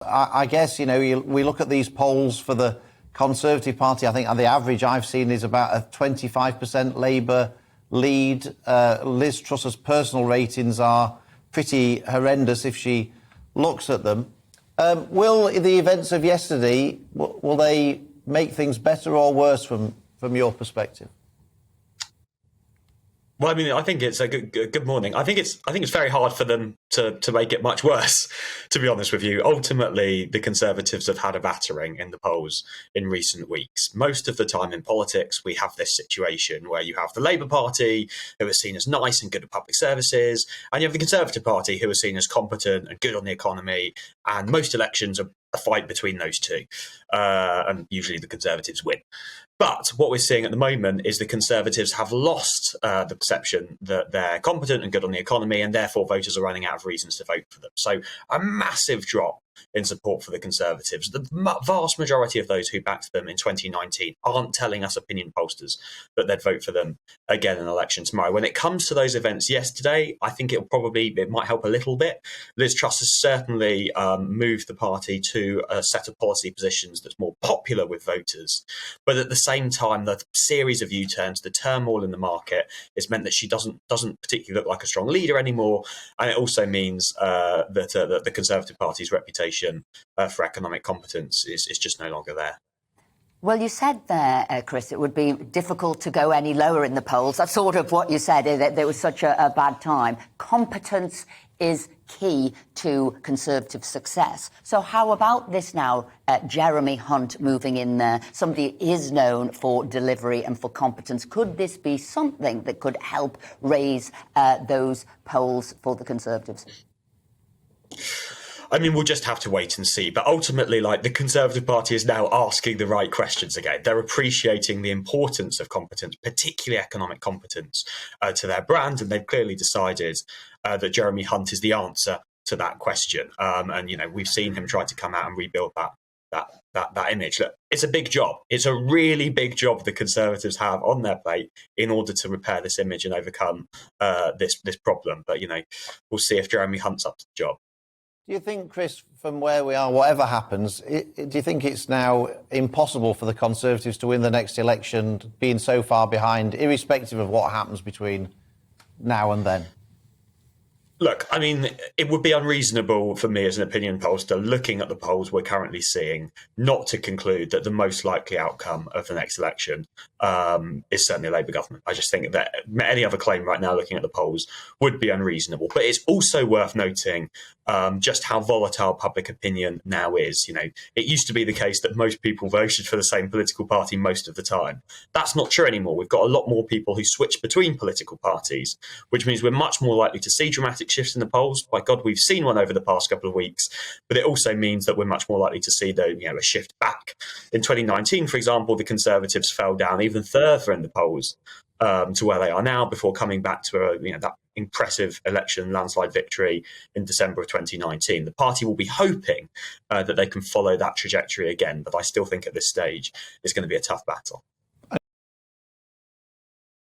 I guess, we look at these polls for the Conservative Party. I think the average I've seen is about a 25% Labour lead. Liz Truss's personal ratings are pretty horrendous if she looks at them. Will the events of yesterday, will they make things better or worse from your perspective? Well, I mean, I think it's a good morning. I think it's very hard for them to make it much worse, to be honest with you. Ultimately, the Conservatives have had a battering in the polls in recent weeks. Most of the time in politics, we have this situation where you have the Labour Party, who are seen as nice and good at public services, and you have the Conservative Party, who are seen as competent and good on the economy, and most elections are a fight between those two, and usually the Conservatives win. But what we're seeing at the moment is the Conservatives have lost the perception that they're competent and good on the economy, and therefore voters are running out of reasons to vote for them. So a massive drop in support for the Conservatives. The vast majority of those who backed them in 2019 aren't telling us opinion pollsters that they'd vote for them again in an election tomorrow. When it comes to those events yesterday, I think it might help a little bit. Liz Truss has certainly moved the party to a set of policy positions that's more popular with voters. But at the same time, the series of U-turns, the turmoil in the market, has meant that she doesn't particularly look like a strong leader anymore. And it also means that the Conservative Party's reputation for economic competence is just no longer there. Well, you said there, Chris, it would be difficult to go any lower in the polls. That's sort of what you said, that there was such a bad time. Competence is key to Conservative success. So how about this now, Jeremy Hunt moving in there? Somebody is known for delivery and for competence. Could this be something that could help raise those polls for the Conservatives? I mean, we'll just have to wait and see. But ultimately, the Conservative Party is now asking the right questions again. They're appreciating the importance of competence, particularly economic competence, to their brand. And they've clearly decided that Jeremy Hunt is the answer to that question. And we've seen him try to come out and rebuild that image. Look, it's a big job. It's a really big job the Conservatives have on their plate in order to repair this image and overcome this problem. But, we'll see if Jeremy Hunt's up to the job. Do you think, Chris, from where we are, whatever happens, do you think it's now impossible for the Conservatives to win the next election, being so far behind, irrespective of what happens between now and then? Look, I mean, it would be unreasonable for me as an opinion pollster, looking at the polls we're currently seeing, not to conclude that the most likely outcome of the next election is certainly a Labour government. I just think that any other claim right now, looking at the polls, would be unreasonable. But it's also worth noting just how volatile public opinion now is. It used to be the case that most people voted for the same political party most of the time. That's not true anymore. We've got a lot more people who switch between political parties, which means we're much more likely to see dramatic shifts in the polls. By God, we've seen one over the past couple of weeks, but it also means that we're much more likely to see a shift back. In 2019, for example, the Conservatives fell down even further in the polls to where they are now, before coming back to that impressive election landslide victory in December of 2019. The party will be hoping that they can follow that trajectory again, but I still think at this stage it's going to be a tough battle.